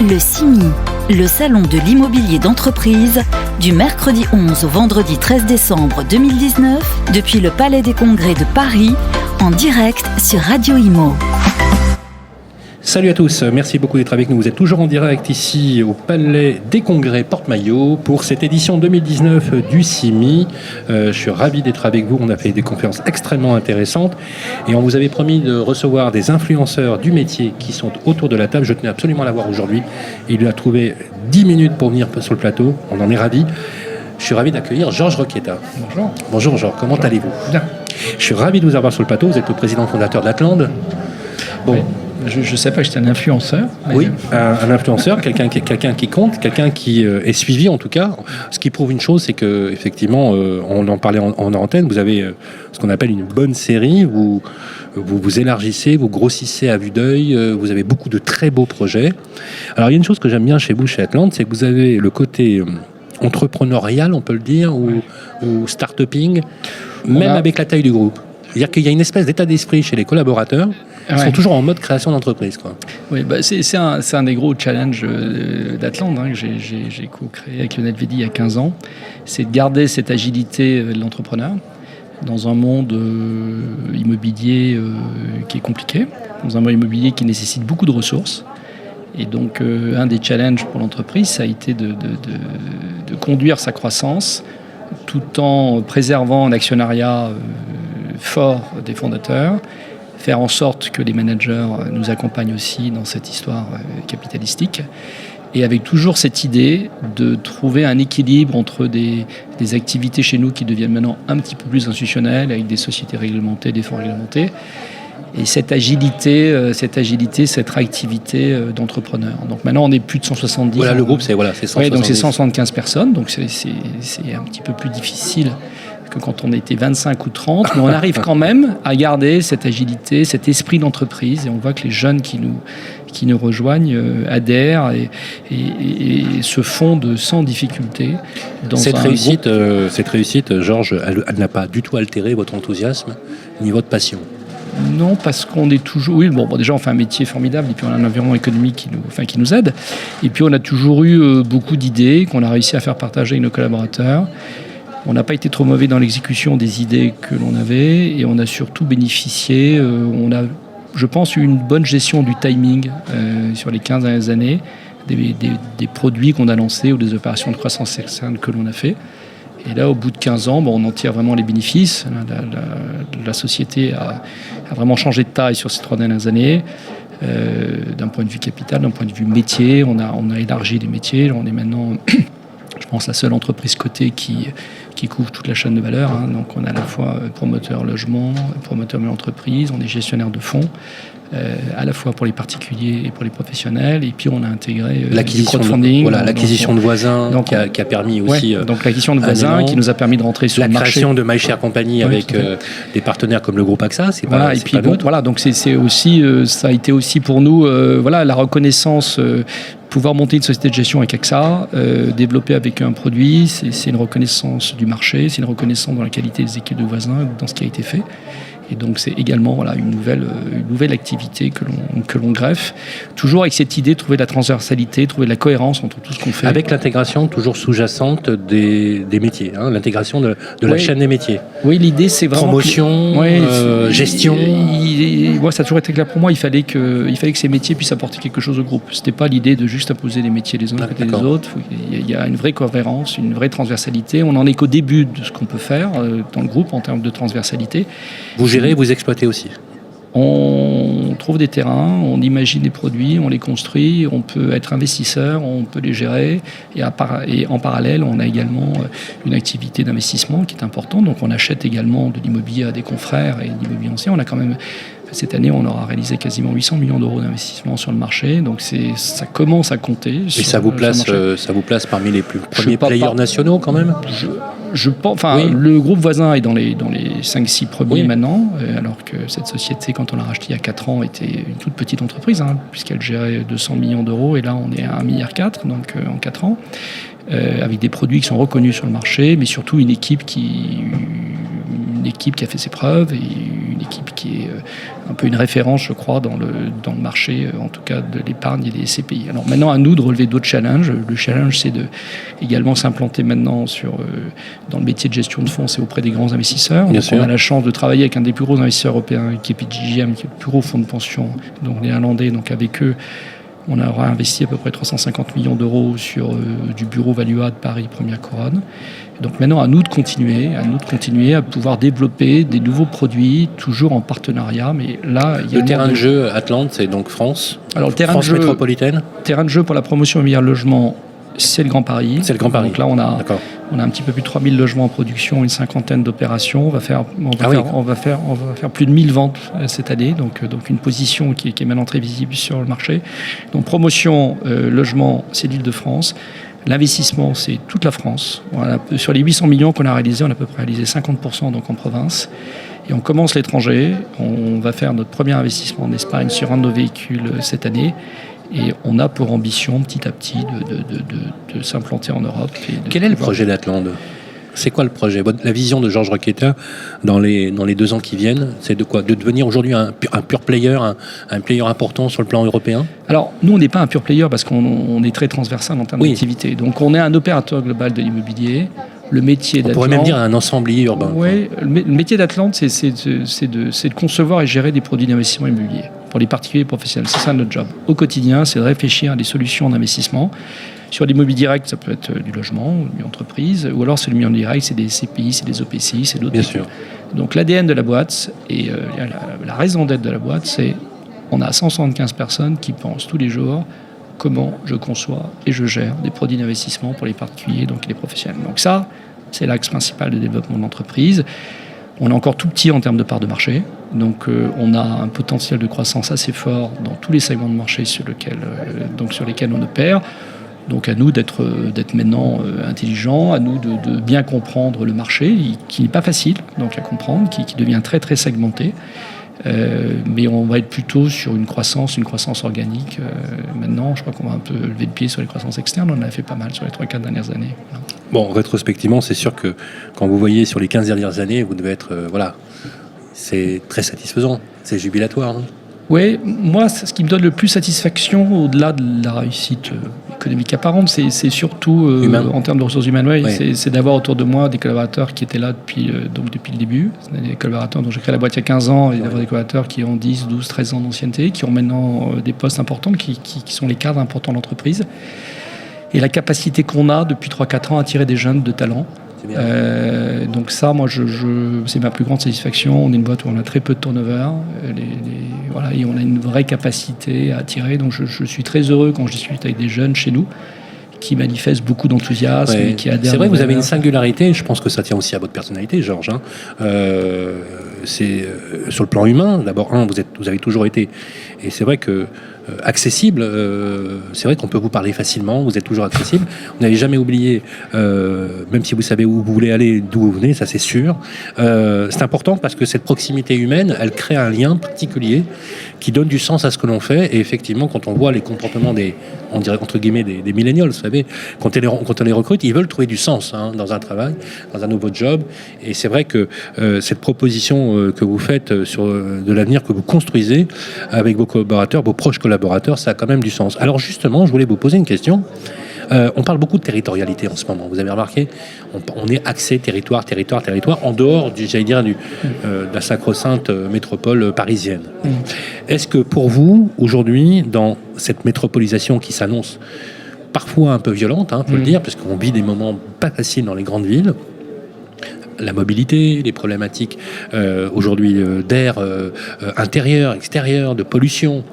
Le CIMI, le salon de l'immobilier d'entreprise, du mercredi 11 au vendredi 13 décembre 2019, depuis le Palais des Congrès de Paris, en direct sur Radio Imo. Salut à tous, merci beaucoup d'être avec nous. Vous êtes toujours en direct ici au Palais des Congrès Porte-Maillot pour cette édition 2019 du CIMI. Je suis ravi d'être avec vous. On a fait des conférences extrêmement intéressantes et on vous avait promis de recevoir des influenceurs du métier qui sont autour de la table. Je tenais absolument à l'avoir aujourd'hui. Il lui a trouvé 10 minutes pour venir sur le plateau. On en est ravis. Je suis ravi d'accueillir Georges Roqueta. Bonjour. Bonjour Georges, comment allez-vous ? Bien. Je suis ravi de vous avoir sur le plateau. Vous êtes le président fondateur d'Atland. Bon. Oui. Je ne sais pas que j'étais un influenceur. Oui, un influenceur, quelqu'un qui compte, quelqu'un qui est suivi en tout cas. Ce qui prouve une chose, c'est que effectivement, on en parlait en antenne, vous avez ce qu'on appelle une bonne série, vous élargissez, vous grossissez à vue d'œil, vous avez beaucoup de très beaux projets. Alors il y a une chose que j'aime bien chez vous, chez Atland, c'est que vous avez le côté entrepreneurial, on peut le dire, ou start-uping, même avec la taille du groupe. C'est-à-dire qu'il y a une espèce d'état d'esprit chez les collaborateurs. Ils sont toujours en mode création d'entreprise, quoi. Oui, c'est un des gros challenges d'Atland que j'ai co-créé avec Lionel Védy il y a 15 ans. C'est de garder cette agilité de l'entrepreneur dans un monde immobilier qui est compliqué, dans un monde immobilier qui nécessite beaucoup de ressources. Et donc, un des challenges pour l'entreprise, ça a été de conduire sa croissance tout en préservant un actionnariat fort des fondateurs, faire en sorte que les managers nous accompagnent aussi dans cette histoire capitalistique, et avec toujours cette idée de trouver un équilibre entre des activités chez nous qui deviennent maintenant un petit peu plus institutionnelles, avec des sociétés réglementées, des fonds réglementés, et cette agilité, cette réactivité d'entrepreneurs. Donc maintenant, on est plus de 170. Voilà, le groupe, c'est 170. Oui, donc c'est 175 personnes, donc c'est un petit peu plus difficile que quand on était 25 ou 30, mais on arrive quand même à garder cette agilité, cet esprit d'entreprise, et on voit que les jeunes qui nous rejoignent adhèrent et se fondent sans difficulté dans cette réussite, Georges, elle n'a pas du tout altéré votre enthousiasme ni votre passion. Non, parce qu'on est toujours... Oui, bon, déjà, on fait un métier formidable, et puis on a un environnement économique qui nous aide. Et puis, on a toujours eu beaucoup d'idées qu'on a réussi à faire partager avec nos collaborateurs. On n'a pas été trop mauvais dans l'exécution des idées que l'on avait, et on a surtout bénéficié, on a, je pense, eu une bonne gestion du timing sur les 15 dernières années, des produits qu'on a lancés ou des opérations de croissance externe que l'on a fait. Et là, au bout de 15 ans, on en tire vraiment les bénéfices. La société a vraiment changé de taille sur ces 3 dernières années. D'un point de vue capital, d'un point de vue métier, on a élargi les métiers. On est maintenant... je pense, la seule entreprise cotée qui couvre toute la chaîne de valeur. Donc on a à la fois promoteur logement, promoteur de l'entreprise, on est gestionnaire de fonds, à la fois pour les particuliers et pour les professionnels. Et puis on a intégré l'acquisition du crowdfunding. L'acquisition de voisins qui a permis aussi... donc l'acquisition de voisins qui nous a permis de rentrer sur le marché. La création de MyShare Company avec des partenaires comme le groupe AXA, c'est pas... Et puis donc c'est aussi, ça a été aussi pour nous la reconnaissance... pouvoir monter une société de gestion avec AXA, développer avec un produit, c'est une reconnaissance du marché, c'est une reconnaissance dans la qualité des équipes de voisins, dans ce qui a été fait. Et donc c'est également une nouvelle activité que l'on greffe, toujours avec cette idée de trouver de la transversalité, trouver de la cohérence entre tout ce qu'on fait. Avec l'intégration toujours sous-jacente des métiers, l'intégration de la chaîne des métiers. Oui, l'idée c'est vraiment... Promotion, gestion... Moi, ça a toujours été clair pour moi, il fallait que ces métiers puissent apporter quelque chose au groupe. C'était pas l'idée de juste imposer les métiers les uns à côté des autres. Il y a une vraie cohérence, une vraie transversalité. On n'en est qu'au début de ce qu'on peut faire dans le groupe en termes de transversalité. Vous gérez, vous exploitez aussi. On trouve des terrains, on imagine des produits, on les construit, on peut être investisseur, on peut les gérer. Et en parallèle, on a également une activité d'investissement qui est importante. Donc on achète également de l'immobilier à des confrères et de l'immobilier ancien. On a quand même... Cette année, on aura réalisé quasiment 800 millions d'euros d'investissement sur le marché. Donc ça commence à compter. Et ça vous place parmi les premiers players nationaux quand même ? Je pense, le groupe voisin est dans les 5-6 premiers maintenant, alors que cette société, quand on l'a rachetée il y a 4 ans, était une toute petite entreprise, puisqu'elle gérait 200 millions d'euros, et là on est à 1,4 milliard, donc en 4 ans, avec des produits qui sont reconnus sur le marché, mais surtout une équipe qui a fait ses preuves, et une équipe qui est un peu une référence, je crois, dans le marché, en tout cas de l'épargne et des SCPI. Alors maintenant, à nous de relever d'autres challenges. Le challenge, c'est de également s'implanter maintenant dans le métier de gestion de fonds, c'est auprès des grands investisseurs. Donc, on a la chance de travailler avec un des plus gros investisseurs européens, qui est PGGM, qui est le plus gros fonds de pension, donc néerlandais. Donc avec eux, on aura investi à peu près 350 millions d'euros sur du bureau Valuade Paris Première Couronne. Donc maintenant, à nous de continuer à pouvoir développer des nouveaux produits, toujours en partenariat. Mais là, il y a le terrain de jeu Atlante, c'est donc France. Alors le terrain France de jeu métropolitaine. Terrain de jeu pour la promotion immobilière logement, c'est le Grand Paris. C'est le Grand Paris. Donc là, on a un petit peu plus de 3000 logements en production, une cinquantaine d'opérations. On va faire plus de 1000 ventes cette année. Donc une position qui est maintenant très visible sur le marché. Donc promotion, logement, c'est l'Île-de-France. L'investissement, c'est toute la France. Sur les 800 millions qu'on a réalisés, on a à peu près réalisé 50% donc en province. Et on commence l'étranger. On va faire notre premier investissement en Espagne sur un de nos véhicules cette année. Et on a pour ambition, petit à petit, de s'implanter en Europe. Quel est le projet d'Atlante ? C'est quoi le projet ? La vision de Georges Roqueta dans les 2 ans qui viennent, c'est de quoi ? De devenir aujourd'hui un pure player, un player important sur le plan européen ? Alors, nous, on n'est pas un pure player parce qu'on est très transversal en termes d'activité. Donc, on est un opérateur global de l'immobilier. Le métier d'Atlante... On pourrait même dire un ensemblier urbain. Oui, le métier d'Atlante, c'est de concevoir et gérer des produits d'investissement immobilier pour les particuliers et professionnels. C'est ça notre job. Au quotidien, c'est de réfléchir à des solutions d'investissement. Sur l'immobilier direct, ça peut être du logement, une entreprise, ou alors c'est le milieu direct, c'est des CPI, c'est des OPCI, c'est d'autres. Bien sûr. Donc l'ADN de la boîte et la raison d'être de la boîte, c'est on a 175 personnes qui pensent tous les jours comment je conçois et je gère des produits d'investissement pour les particuliers, donc les professionnels. Donc ça, c'est l'axe principal de développement de l'entreprise. On est encore tout petit en termes de part de marché, donc on a un potentiel de croissance assez fort dans tous les segments de marché sur lesquels on opère. Donc à nous d'être maintenant intelligents, à nous de bien comprendre le marché, qui n'est pas facile donc à comprendre, qui devient très très segmenté. Mais on va être plutôt sur une croissance organique. Maintenant, je crois qu'on va un peu lever le pied sur les croissances externes. On en a fait pas mal sur les 3-4 dernières années. Voilà. Bon, rétrospectivement, c'est sûr que quand vous voyez sur les 15 dernières années, vous devez être... c'est très satisfaisant, c'est jubilatoire. Hein. Oui, moi, ce qui me donne le plus satisfaction, au-delà de la réussite économique apparente, c'est surtout en termes de ressources humaines. C'est d'avoir autour de moi des collaborateurs qui étaient là depuis le début. Des collaborateurs dont j'ai créé la boîte il y a 15 ans, et d'avoir des collaborateurs qui ont 10, 12, 13 ans d'ancienneté, qui ont maintenant des postes importants, qui sont les cadres importants de l'entreprise. Et la capacité qu'on a depuis 3-4 ans à attirer des jeunes de talent. Donc ça, moi, c'est ma plus grande satisfaction. On est une boîte où on a très peu de turnover, et on a une vraie capacité à attirer. Donc je suis très heureux quand je discute avec des jeunes chez nous qui manifestent beaucoup d'enthousiasme et qui adhèrent. C'est vrai, vous avez une singularité. Je pense que ça tient aussi à votre personnalité, Georges. C'est sur le plan humain. D'abord, vous avez toujours été, et c'est vrai que accessible. C'est vrai qu'on peut vous parler facilement. Vous êtes toujours accessible. Vous n'avez jamais oublié, même si vous savez où vous voulez aller, d'où vous venez, ça c'est sûr. C'est important parce que cette proximité humaine, elle crée un lien particulier qui donne du sens à ce que l'on fait. Et effectivement, quand on voit les comportements on dirait entre guillemets des millennials, vous savez, quand on les recrute, ils veulent trouver du sens dans un travail, dans un nouveau job. Et c'est vrai que cette proposition que vous faites de l'avenir que vous construisez avec vos collaborateurs, vos proches collaborateurs, ça a quand même du sens. Alors justement, je voulais vous poser une question. On parle beaucoup de territorialité en ce moment. Vous avez remarqué, on est axé territoire, en dehors de la sacro-sainte métropole parisienne. Est-ce que pour vous, aujourd'hui, dans cette métropolisation qui s'annonce parfois un peu violente, faut le dire, parce qu'on vit des moments pas faciles dans les grandes villes, la mobilité, les problématiques aujourd'hui d'air intérieur, extérieur, de pollution,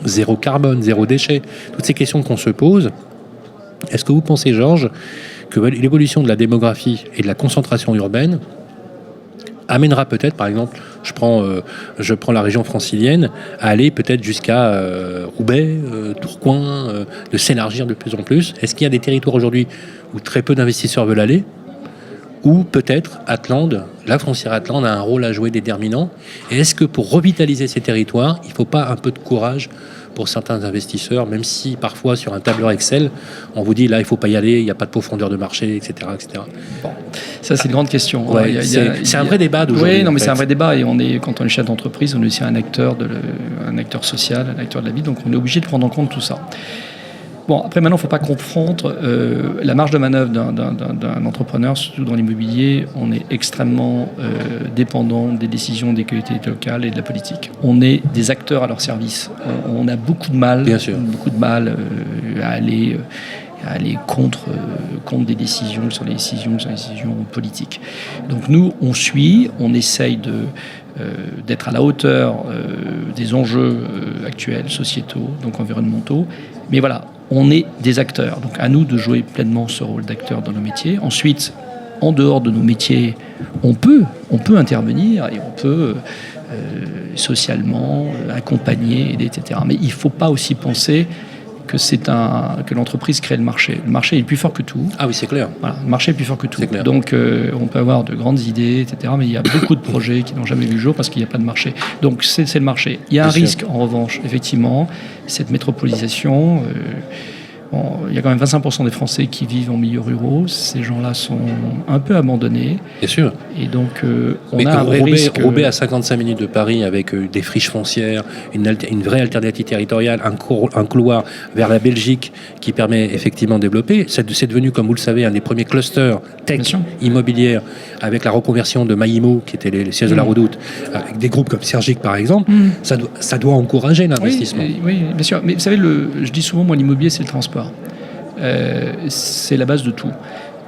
zéro carbone, zéro déchet, toutes ces questions qu'on se pose, est-ce que vous pensez, Georges, que l'évolution de la démographie et de la concentration urbaine amènera peut-être, par exemple, je prends la région francilienne, à aller peut-être jusqu'à Roubaix, Tourcoing, de s'élargir de plus en plus? Est-ce qu'il y a des territoires aujourd'hui où très peu d'investisseurs veulent aller? Ou peut-être Atlante, la foncière Atlante a un rôle à jouer déterminant? Et est-ce que pour revitaliser ces territoires, il ne faut pas un peu de courage pour certains investisseurs, même si parfois sur un tableur Excel, on vous dit là, il ne faut pas y aller, il n'y a pas de profondeur de marché, etc. Bon, ça, c'est une grande question. Ouais, c'est un vrai débat d'aujourd'hui. Oui, non, mais en fait. c'est un vrai débat. Et quand on est chef d'entreprise, on est aussi un acteur social, un acteur de la vie. Donc, on est obligé de prendre en compte tout ça. Bon, après, maintenant, il ne faut pas confondre la marge de manœuvre d'un entrepreneur, surtout dans l'immobilier. On est extrêmement dépendant des décisions des collectivités locales et de la politique. On est des acteurs à leur service. On a beaucoup de mal, à aller contre des décisions sur les décisions politiques. Donc nous, on suit, on essaye d'être à la hauteur des enjeux actuels, sociétaux, donc environnementaux. Mais voilà, on est des acteurs. Donc à nous de jouer pleinement ce rôle d'acteur dans nos métiers. Ensuite, en dehors de nos métiers, on peut intervenir et on peut socialement accompagner, aider, etc. Mais il ne faut pas aussi penser que l'entreprise crée le marché. Le marché est plus fort que tout. Ah oui, c'est clair. Voilà, le marché est plus fort que tout. C'est clair. Donc, on peut avoir de grandes idées, etc. Mais il y a beaucoup de projets qui n'ont jamais vu le jour parce qu'il n'y a pas de marché. Donc, c'est le marché. Il y a un risque, en revanche, effectivement, cette métropolisation. Il y a quand même 25% des Français qui vivent en milieux ruraux. Ces gens-là sont un peu abandonnés. Bien sûr. Et donc, on a un vrai risque. Roubaix à 55 minutes de Paris avec des friches foncières, une vraie alternative territoriale, un couloir vers la Belgique qui permet effectivement de développer. C'est devenu, comme vous le savez, un des premiers clusters tech immobilières avec la reconversion de Maïmo, qui était les sièges de la Redoute, avec des groupes comme Sergic par exemple. Ça doit encourager l'investissement. Oui, bien sûr. Mais vous savez, je dis souvent, moi, l'immobilier, c'est le transport. C'est la base de tout.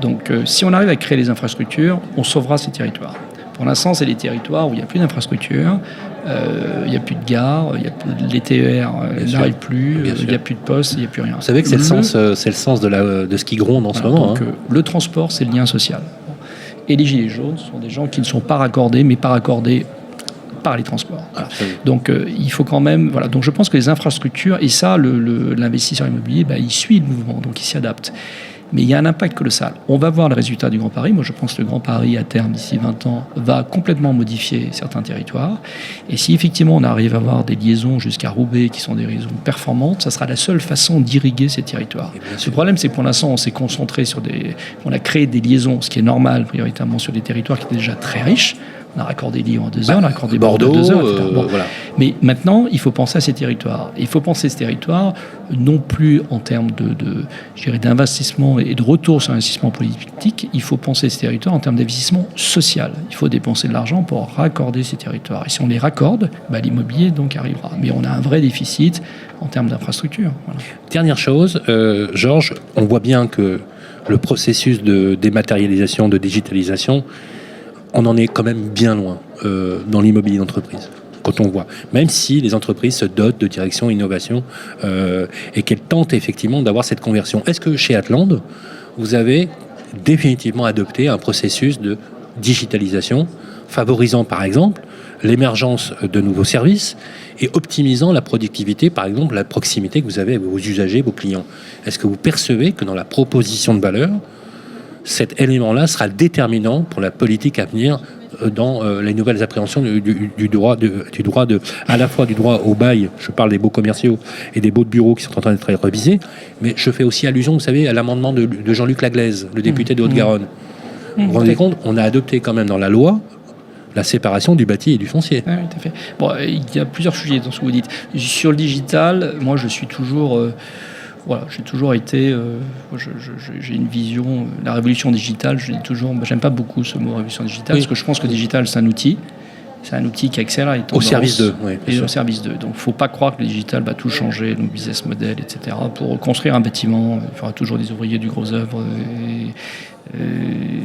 Donc, si on arrive à créer les infrastructures, on sauvera ces territoires. Pour l'instant, c'est des territoires où il n'y a plus d'infrastructures, il n'y a plus de gares, les TER n'arrivent plus, il n'y a plus de postes, il n'y a plus rien. Vous savez que c'est le sens de ce qui gronde en ce moment. Donc, le transport, c'est le lien social. Et les gilets jaunes sont des gens qui ne sont pas raccordés, mais pas raccordés par les transports. Donc il faut quand même... Voilà. Donc je pense que les infrastructures, et ça, l'investisseur immobilier, il suit le mouvement, donc il s'y adapte. Mais il y a un impact colossal. On va voir le résultat du Grand Paris. Moi, je pense que le Grand Paris, à terme, d'ici 20 ans, va complètement modifier certains territoires. Et si effectivement on arrive à avoir des liaisons jusqu'à Roubaix, qui sont des liaisons performantes, ça sera la seule façon d'irriguer ces territoires. Le problème, c'est que pour l'instant, on s'est concentré on a créé des liaisons, ce qui est normal, prioritairement sur des territoires qui étaient déjà très riches. On a raccordé Lyon en 2 heures, on a raccordé Bordeaux en 2 heures, etc. Voilà. Mais maintenant, il faut penser à ces territoires. Il faut penser à ces territoires non plus en termes d'investissement et de retour sur l'investissement politique. Il faut penser à ces territoires en termes d'investissement social. Il faut dépenser de l'argent pour raccorder ces territoires. Et si on les raccorde, l'immobilier donc arrivera. Mais on a un vrai déficit en termes d'infrastructure. Voilà. Dernière chose, Georges, on voit bien que le processus de dématérialisation, de digitalisation, on en est quand même bien loin dans l'immobilier d'entreprise, quand on voit. Même si les entreprises se dotent de direction innovation et qu'elles tentent effectivement d'avoir cette conversion. Est-ce que chez Atland, vous avez définitivement adopté un processus de digitalisation favorisant par exemple l'émergence de nouveaux services et optimisant la productivité, par exemple la proximité que vous avez avec vos usagers, vos clients? Est-ce que vous percevez que dans la proposition de valeur, cet élément-là sera déterminant pour la politique à venir dans les nouvelles appréhensions du droit à la fois du droit au bail, je parle des baux commerciaux et des baux de bureaux qui sont en train d'être révisés, mais je fais aussi allusion, vous savez, à l'amendement de Jean-Luc Laglaise, le député de Haute-Garonne. Vous vous rendez compte, on a adopté quand même dans la loi la séparation du bâti et du foncier. Oui, tout à fait. Bon, il y a plusieurs sujets dans ce que vous dites. Sur le digital, moi je suis toujours... j'ai toujours été... j'ai une vision... La révolution digitale, je dis toujours... j'aime pas beaucoup ce mot révolution digitale, parce que je pense que digital, c'est un outil. C'est un outil qui accélère les tendances. Au service d'eux. Oui, et au service d'eux. Donc il ne faut pas croire que le digital va tout changer, nos business models, etc. Pour construire un bâtiment, il faudra toujours des ouvriers, du gros œuvre...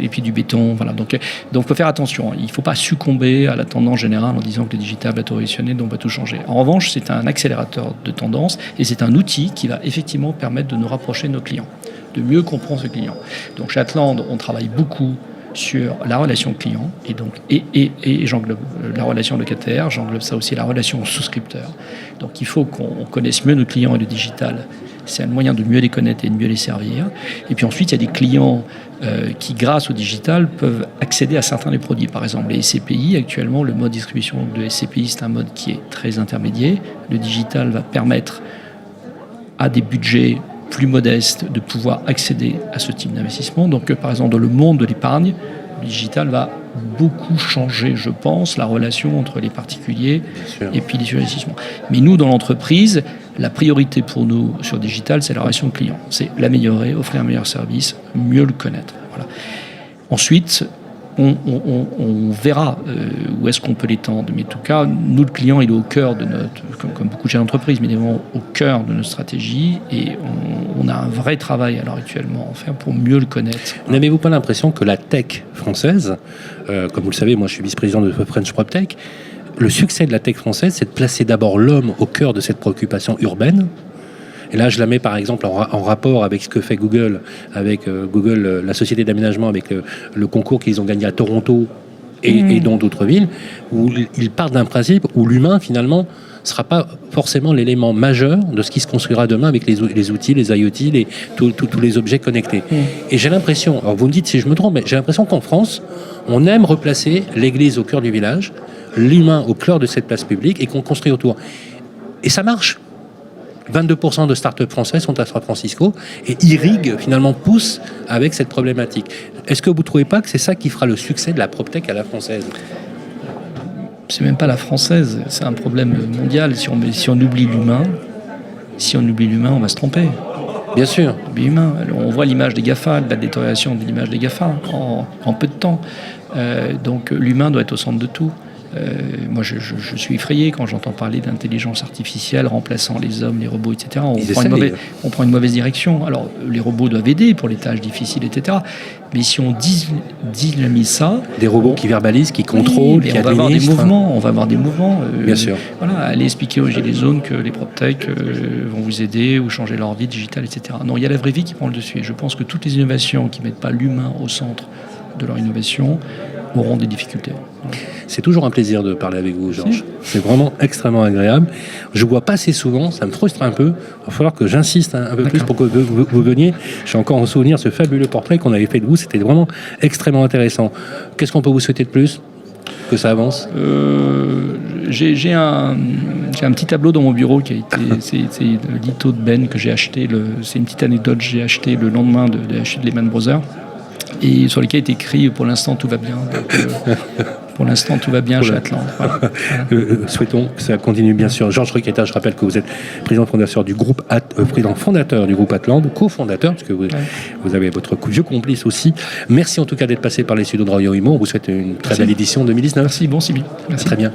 et puis du béton, voilà. Donc faut faire attention. Il ne faut pas succomber à la tendance générale en disant que le digital va tout révolutionner, donc va tout changer. En revanche, c'est un accélérateur de tendance et c'est un outil qui va effectivement permettre de nous rapprocher de nos clients, de mieux comprendre ce client. Donc chez Atland, on travaille beaucoup sur la relation client et donc et j'englobe la relation locataire, j'englobe ça aussi la relation souscripteur. Donc il faut qu'on connaisse mieux nos clients et le digital c'est un moyen de mieux les connaître et de mieux les servir. Et puis ensuite, il y a des clients qui, grâce au digital, peuvent accéder à certains des produits. Par exemple, les SCPI, actuellement, le mode distribution de SCPI, c'est un mode qui est très intermédiaire. Le digital va permettre à des budgets plus modestes de pouvoir accéder à ce type d'investissement. Donc, par exemple, dans le monde de l'épargne, le digital va beaucoup changer, je pense, la relation entre les particuliers et puis les investissements. Mais nous, dans l'entreprise, la priorité pour nous sur le digital, c'est la relation client. C'est l'améliorer, offrir un meilleur service, mieux le connaître. Voilà. Ensuite, on verra où est-ce qu'on peut l'étendre. Mais en tout cas, nous, le client, il est au cœur de notre, comme beaucoup de chefs d'entreprise, mais il est vraiment au cœur de notre stratégie et on a un vrai travail alors actuellement à faire pour mieux le connaître. N'avez-vous pas l'impression que la tech française, comme vous le savez, moi je suis vice-président de French PropTech, le succès de la tech française, c'est de placer d'abord l'homme au cœur de cette préoccupation urbaine. Et là, je la mets par exemple en rapport avec ce que fait Google, avec Google, la société d'aménagement, avec le concours qu'ils ont gagné à Toronto et dans d'autres villes, où ils partent d'un principe où l'humain, finalement, ne sera pas forcément l'élément majeur de ce qui se construira demain avec les outils, les IoT, tous les objets connectés. Et j'ai l'impression, alors vous me dites si je me trompe, mais j'ai l'impression qu'en France, on aime replacer l'église au cœur du village, l'humain au cœur de cette place publique et qu'on construit autour. Et ça marche. 22% de start-up françaises sont à San Francisco et irriguent, finalement, poussent avec cette problématique. Est-ce que vous ne trouvez pas que c'est ça qui fera le succès de la PropTech à la française ? C'est même pas la française, c'est un problème mondial. Si on oublie l'humain, on va se tromper. Bien sûr. Humain. On voit l'image des GAFA, la détérioration de l'image des GAFA en peu de temps. Donc l'humain doit être au centre de tout. Moi, je suis effrayé quand j'entends parler d'intelligence artificielle remplaçant les hommes, les robots, etc. On prend une mauvaise direction. Alors, les robots doivent aider pour les tâches difficiles, etc. Mais si on dynamise ça... Des robots qui verbalisent, qui contrôlent, qui administrent... On va avoir des mouvements. Bien sûr. Voilà, aller expliquer aux gilets jaunes que les PropTech vont vous aider ou changer leur vie digitale, etc. Non, il y a la vraie vie qui prend le dessus. Et je pense que toutes les innovations qui ne mettent pas l'humain au centre de leur innovation auront des difficultés. C'est toujours un plaisir de parler avec vous, Georges. C'est vraiment extrêmement agréable. Je ne vois pas assez souvent, ça me frustre un peu. Il va falloir que j'insiste un peu plus pour que vous veniez. J'ai encore en souvenir ce fabuleux portrait qu'on avait fait de vous. C'était vraiment extrêmement intéressant. Qu'est-ce qu'on peut vous souhaiter de plus ? Que ça avance ? J'ai un petit tableau dans mon bureau qui a été... c'est le litho de Ben que j'ai acheté. C'est une petite anecdote. J'ai acheté le lendemain de la chute de Lehman Brothers. Et sur lequel est écrit « Pour l'instant, tout va bien ». Pour l'instant, tout va bien chez Atlan. Voilà. Souhaitons que ça continue, bien sûr. Georges Requeta, je rappelle que vous êtes président fondateur du groupe Atlan, cofondateur, puisque vous avez votre vieux complice aussi. Merci en tout cas d'être passé par les studios de Radio Imo. On vous souhaite une très belle édition 2019. Merci, bon CIMI. Merci. Très bien.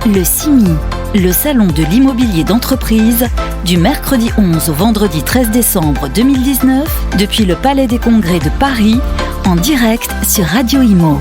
Le CIMI, le salon de l'immobilier d'entreprise, du mercredi 11 au vendredi 13 décembre 2019, depuis le Palais des Congrès de Paris, en direct sur Radio Imo.